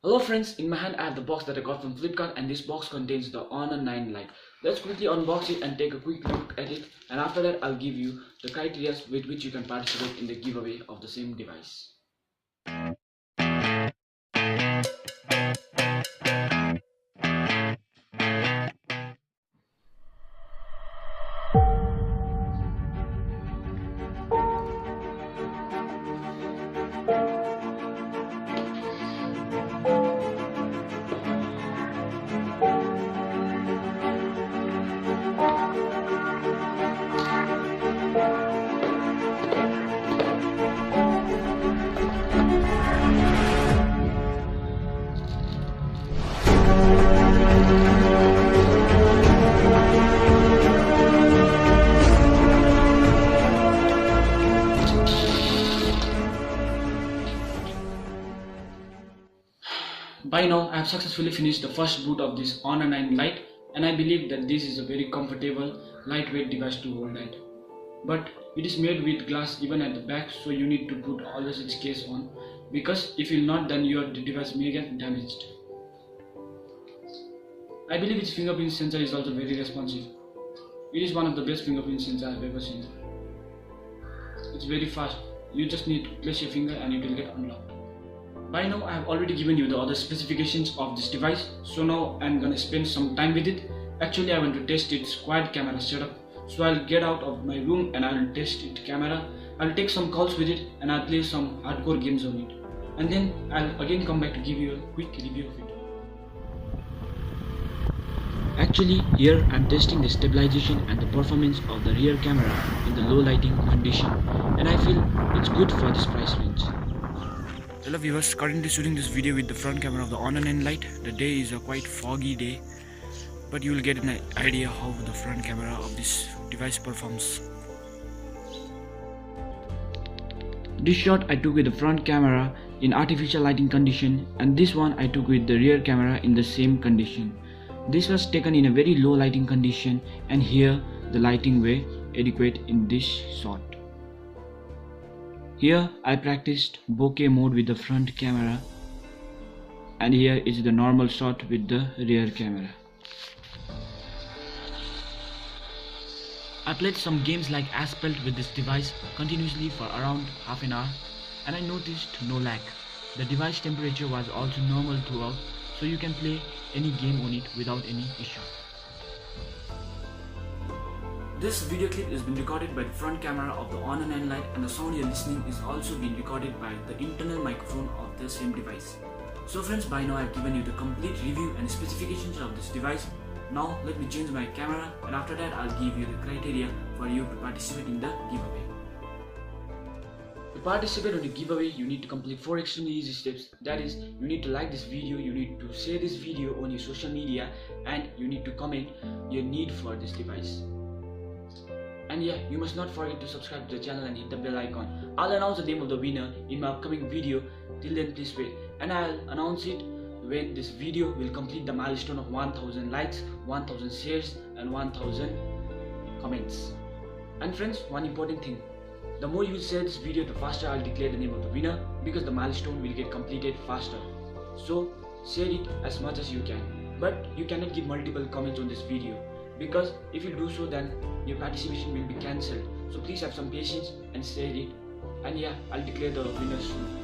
Hello friends, in my hand I have the box that I got from Flipkart, and this box contains the Honor 9 Lite. Let's quickly unbox it and take a quick look at it, and after that I'll give you the criteria with which you can participate in the giveaway of the same device. By now I have successfully finished the first boot of this Honor 9 Lite, and I believe that this is a very comfortable, lightweight device to hold at. But it is made with glass even at the back, so you need to put always its case on, because if you not, then your device may get damaged. I believe its fingerprint sensor is also very responsive. It is one of the best fingerprint sensors I have ever seen. It's very fast. You just need to place your finger and it will get unlocked. By now I have already given you the other specifications of this device, so now I'm gonna spend some time with it. Actually I want to test its quad camera setup, so I'll get out of my room and I'll test its camera. I'll take some calls with it and I'll play some hardcore games on it, and then I'll again come back to give you a quick review of it. Actually, here I'm testing the stabilization and the performance of the rear camera in the low lighting condition, and I feel it's good for this price range. Hello viewers, currently shooting this video with the front camera of the Honor 9 Lite. The day is a quite foggy day, but you will get an idea how the front camera of this device performs. This shot I took with the front camera in artificial lighting condition, and this one I took with the rear camera in the same condition. This was taken in a very low lighting condition, and here the lighting were adequate in this shot. Here I practiced bokeh mode with the front camera, and here is the normal shot with the rear camera. I played some games like Asphalt with this device continuously for around half an hour, and I noticed no lag. The device temperature was also normal throughout, so you can play any game on it without any issue. This video clip is being recorded by the front camera of the Honor 9 Lite, and the sound you're listening is also being recorded by the internal microphone of the same device. So friends, by now I've given you the complete review and specifications of this device. Now let me change my camera, and after that I'll give you the criteria for you to participate in the giveaway. To participate in the giveaway, you need to complete 4 extremely easy steps. That is, you need to like this video, you need to share this video on your social media, and you need to comment your need for this device. And yeah, you must not forget to subscribe to the channel and hit the bell icon. I'll announce the name of the winner in my upcoming video. Till then, please wait, and I'll announce it when this video will complete the milestone of 1000 likes, 1000 shares, and 1000 comments. And friends, one important thing: the more you will share this video, the faster I'll declare the name of the winner, because the milestone will get completed faster. So share it as much as you can, but you cannot give multiple comments on this video, because if you do so, then your participation will be cancelled. So please have some patience and share it, and yeah, I'll declare the winner soon.